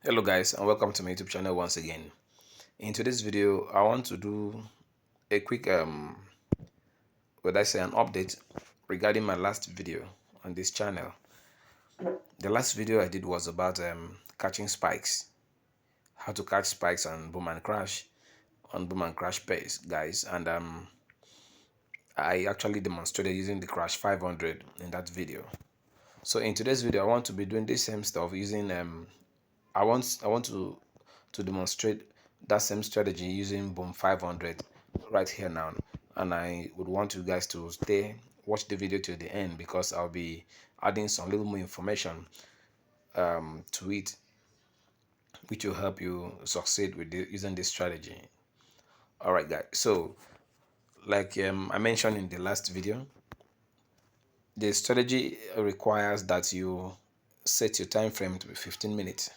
Hello guys, and welcome to my YouTube channel once again. In today's video I want to do a quick would I say an update regarding my last video on this channel. The last video I did was about catching spikes, how to catch spikes on boom and crash pace, guys, and I actually demonstrated using the crash 500 in that video. So in today's video I want to be doing this same stuff using I want to demonstrate that same strategy using boom 500 right here now, and I would want you guys to watch the video to the end because I'll be adding some little more information to it, which will help you succeed with using this strategy. All right guys, so like I mentioned in the last video, the strategy requires that you set your time frame to be 15 minutes.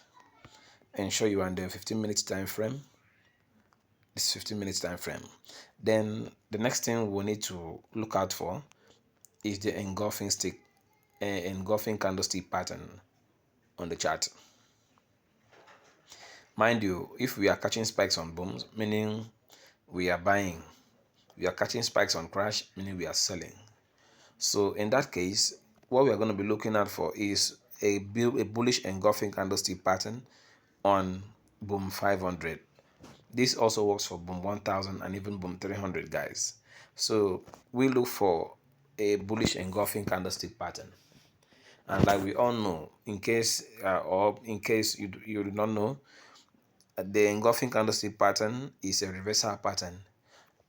Ensure you are in the 15 minutes time frame. This 15 minutes time frame. Then the next thing we need to look out for is the engulfing candlestick pattern on the chart. Mind you, if we are catching spikes on booms, meaning we are buying. We are catching spikes on crash, meaning we are selling. So in that case, what we are going to be looking at for is a bullish engulfing candlestick pattern on boom 500. This also works for boom 1000 and even boom 300, guys. So we look for a bullish engulfing candlestick pattern, and like we all know, in case you do not know, the engulfing candlestick pattern is a reversal pattern.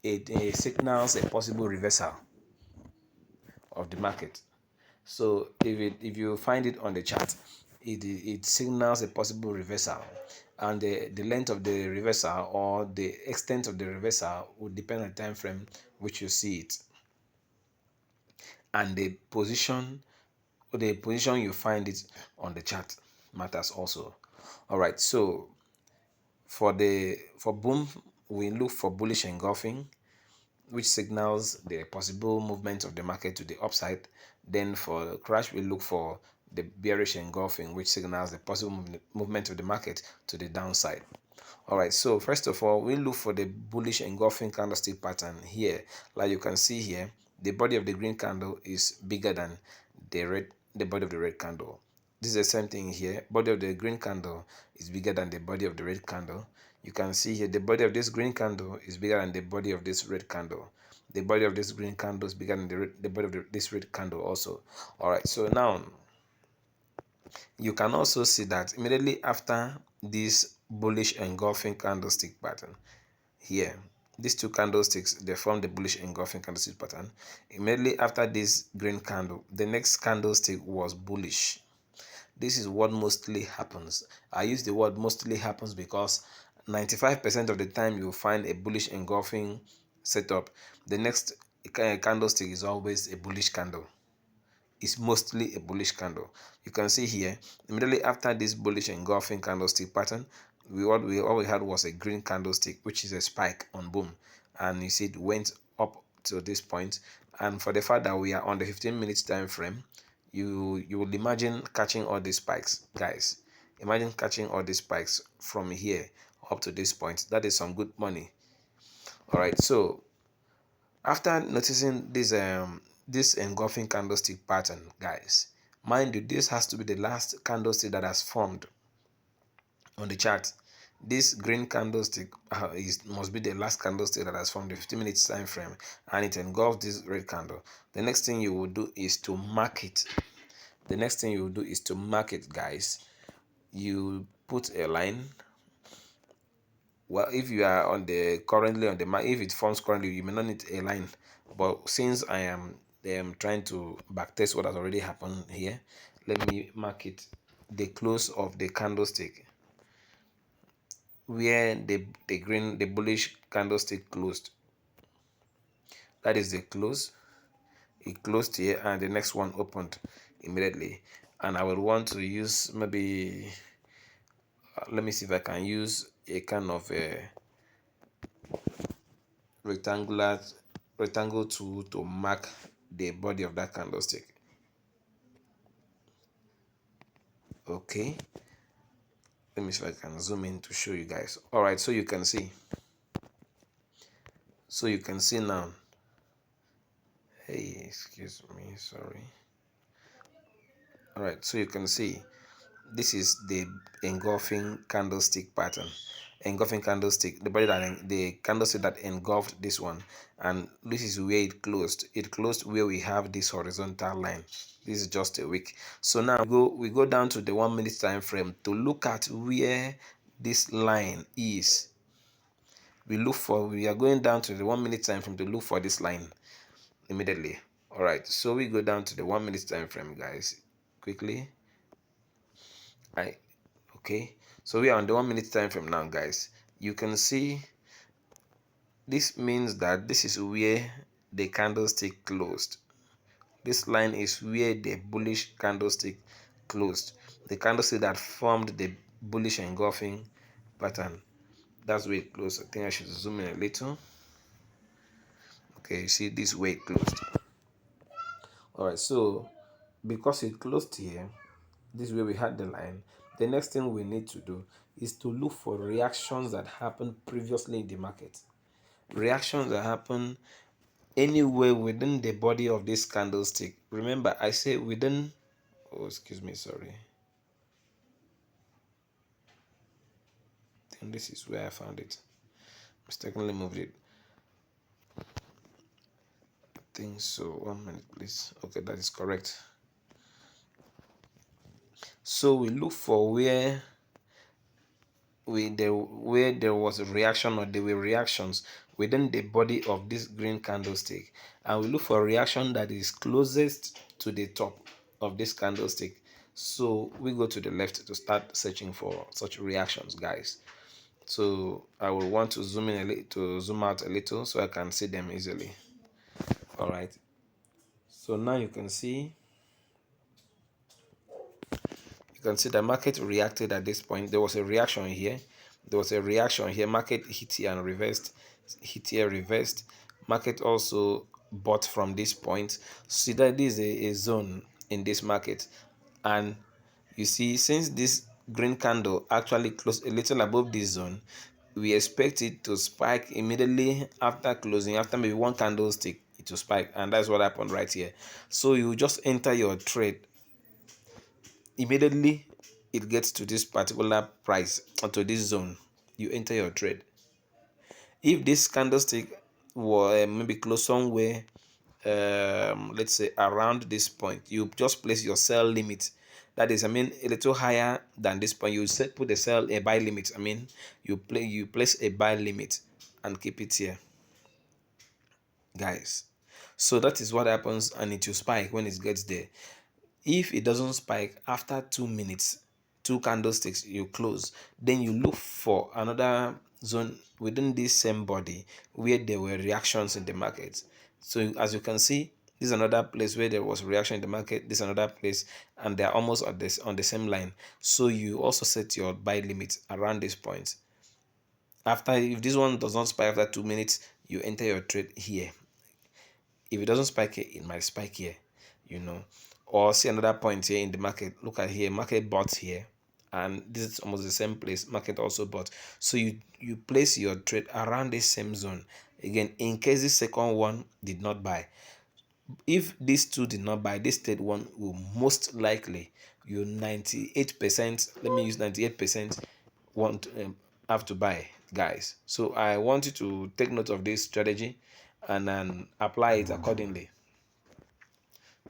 It signals a possible reversal of the market. So if you find it on the chart, it signals a possible reversal, and the length of the reversal or the extent of the reversal would depend on the time frame which you see it, and the position you find it on the chart matters also. All right, so for boom we look for bullish engulfing, which signals the possible movement of the market to the upside. Then for crash, we look for the bearish engulfing, which signals the possible movement of the market to the downside. All right, so first of all, we look for the bullish engulfing candlestick pattern here. Like you can see here, the body of the green candle is bigger than the body of the red candle. This is the same thing here. Body of the green candle is bigger than the body of the red candle. You can see here the body of this green candle is bigger than the body of this red candle. The body of this green candle is bigger than the body of this red candle also. All right, so now you can also see that immediately after this bullish engulfing candlestick pattern here, these two candlesticks, they form the bullish engulfing candlestick pattern. Immediately after this green candle, the next candlestick was bullish. This is what mostly happens. I use the word mostly happens because 95% of the time you find a bullish engulfing setup, the next candlestick is always a bullish candle. It's mostly a bullish candle. You can see here, immediately after this bullish engulfing candlestick pattern, what we had was a green candlestick, which is a spike on boom, and you see it went up to this point. And for the fact that we are on the 15 minutes time frame, you will imagine catching all these spikes, guys. Imagine catching all these spikes from here up to this point. That is some good money. All right, so after noticing this engulfing candlestick pattern, guys, mind you, this has to be the last candlestick that has formed on the chart. This green candlestick must be the last candlestick that has formed the 15 minutes time frame, and it engulfs this red candle. The next thing you will do is to mark it. Guys. You put a line. Well, if you are currently on the mark, if it forms currently, you may not need a line. But since I am trying to backtest what has already happened here, let me mark it the close of the candlestick, where the bullish candlestick closed. That is the close. It closed here, and the next one opened immediately. And I will want to use maybe let me see if I can use a kind of a rectangle tool to mark the body of that candlestick. Okay, Let me see if I can zoom in to show you guys. All right, so you can see. So you can see now. Hey, excuse me, sorry. All right, so you can see this is the engulfing candlestick pattern. Engulfing candlestick, the body that the candlestick that engulfed this one, and this is where it closed. It closed where we have this horizontal line. This is just a wick. So now we go down to the 1 minute time frame to look at where this line is. We are going down to the 1 minute time frame to look for this line immediately. All right, so we go down to the 1 minute time frame, guys, quickly. Okay, so we are on the 1 minute time frame now, guys. You can see this means that this is where the candlestick closed. This line is where the bullish candlestick closed. The candlestick that formed the bullish engulfing pattern. That's where it closed. I think I should zoom in a little. Okay, you see this way it closed. All right, so because it closed here, this way we had the line. The next thing we need to do is to look for reactions that happened previously in the market. Reactions that happen anywhere within the body of this candlestick. Remember, I say within, oh, excuse me, sorry. And this is where I found it. Mistakenly moved it. I think so. 1 minute, please. Okay, that is correct. So we look for where there was a reaction, or there were reactions within the body of this green candlestick, and we look for a reaction that is closest to the top of this candlestick. So we go to the left to start searching for such reactions, guys. So I will want to zoom in a little, to zoom out a little, so I can see them easily. All right, so now you can see the market reacted at this point. There was a reaction here. Market hit here and reversed. Hit here, reversed. Market also bought from this point. See that this is a zone in this market. And you see, since this green candle actually closed a little above this zone, we expect it to spike immediately after closing. After maybe one candlestick, it will spike. And that's what happened right here. So you just enter your trade immediately it gets to this particular price or to this zone. You enter your trade. If this candlestick were maybe close somewhere, let's say around this point, you just place your sell limit. That is, I mean, a little higher than this point. You put a buy limit. I mean, you place a buy limit and keep it here, guys. So that is what happens, and it will spike when it gets there. If it doesn't spike after 2 minutes, 2 candlesticks, you close. Then you look for another zone within this same body where there were reactions in the market. So as you can see, this is another place where there was reaction in the market. This is another place, and they're almost on the same line. So you also set your buy limit around this point. After, if this one does not spike after 2 minutes, you enter your trade here. If it doesn't spike here, it might spike here, or see another point here in the market. Look at here, market bought here, and this is almost the same place, market also bought. So you place your trade around the same zone again, in case the second one did not buy. If these two did not buy, this third one will most likely, you 98%, let me use 98%, want have to buy, guys. So I want you to take note of this strategy and then apply it accordingly.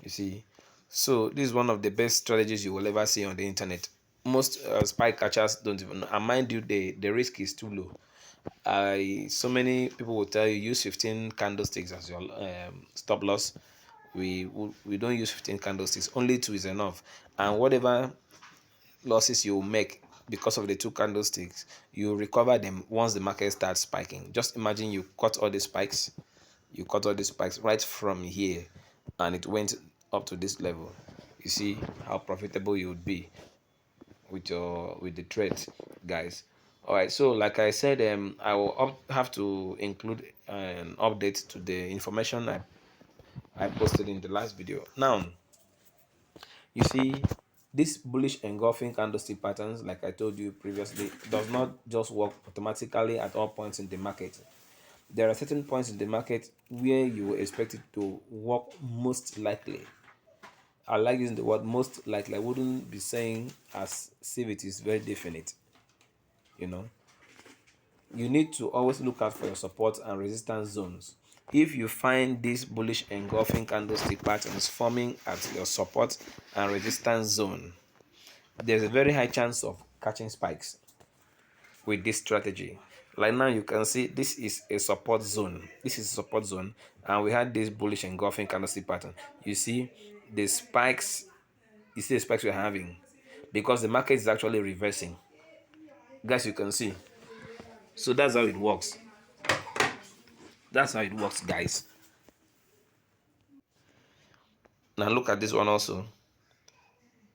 You see, so this is one of the best strategies you will ever see on the internet. Most spike catchers don't even know, and mind you, the risk is too low. So many people will tell you use 15 candlesticks as your stop loss. We don't use 15 candlesticks, only 2 is enough. And whatever losses you make because of the 2 candlesticks, you recover them once the market starts spiking. Just imagine you cut all the spikes right from here, and it went up to this level. You see how profitable you would be with the trade, guys. All right, so like I said, I will have to include an update to the information I posted in the last video. Now you see, This bullish engulfing candlestick patterns, like I told you previously, does not just work automatically at all points in the market. There are certain points in the market where you expect it to work most likely. I like using the word most likely. I wouldn't be saying as if it is very definite. You know, you need to always look out for your support and resistance zones. If you find these bullish engulfing candlestick patterns forming at your support and resistance zone, there's a very high chance of catching spikes with this strategy. Like now you can see this is a support zone. This is a support zone, and we had this bullish engulfing candlestick pattern. You see the spikes, you see the spikes we're having because the market is actually reversing. Guys, you can see. So that's how it works. That's how it works, guys. Now look at this one also.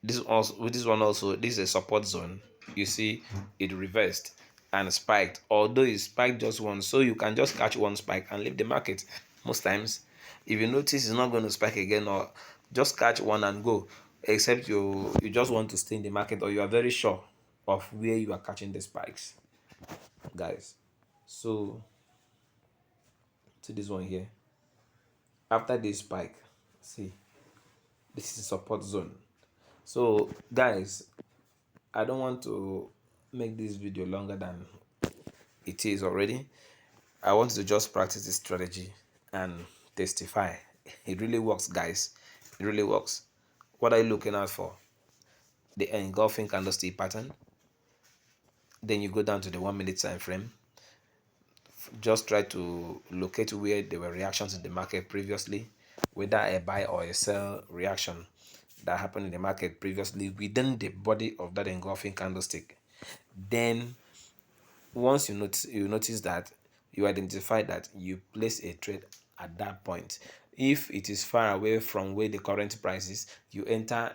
This is a support zone. You see it reversed and spiked, although it spiked just once, so you can just catch one spike and leave the market. Most times if you notice it's not going to spike again, or just catch one and go, except you just want to stay in the market, or you are very sure of where you are catching the spikes, guys. So to this one here, after this spike, see, this is support zone. So guys, I don't want to make this video longer than it is already. I want to just practice this strategy and testify. It really works, guys. It really works. What are you looking out for? The engulfing candlestick pattern. Then you go down to the 1 minute time frame. Just try to locate where there were reactions in the market previously, whether a buy or a sell reaction that happened in the market previously within the body of that engulfing candlestick. Then once you notice that, you identify that, you place a trade at that point. If it is far away from where the current price is, you enter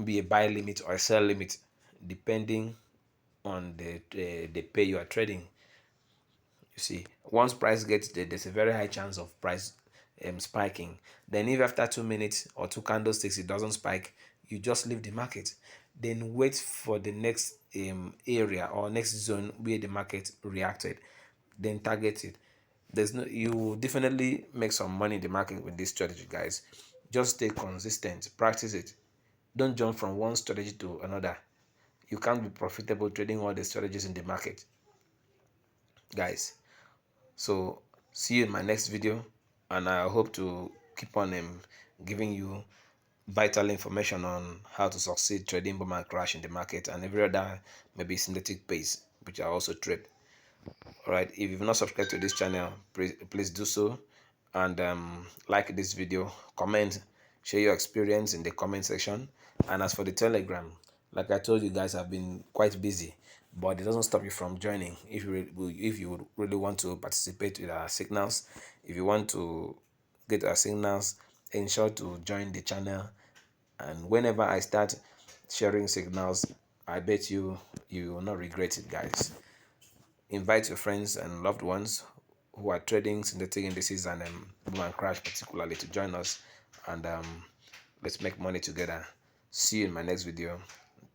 be a buy limit or a sell limit depending on the pay you are trading. You see, once price gets there, there's a very high chance of price spiking. Then if after 2 minutes or two candlesticks it doesn't spike, you just leave the market. Then wait for the next area or next zone where the market reacted. Then target it. There's no, you will definitely make some money in the market with this strategy, guys. Just stay consistent, practice it. Don't jump from one strategy to another. You can't be profitable trading all the strategies in the market, guys. So see you in my next video, and I hope to keep on giving you vital information on how to succeed trading boom and crash in the market and every other maybe synthetic pays which I also trade. All right, if you've not subscribed to this channel, please do so, and like this video, comment, share your experience in the comment section. And as for the Telegram, like I told you guys, I've been quite busy, but it doesn't stop you from joining if you would really want to participate with our signals. If you want to get our signals, ensure to join the channel, and whenever I start sharing signals, I bet you will not regret it, guys. Invite your friends and loved ones who are trading synthetic indices and boom and crash particularly to join us, and let's make money together. See you in my next video.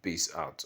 Peace out.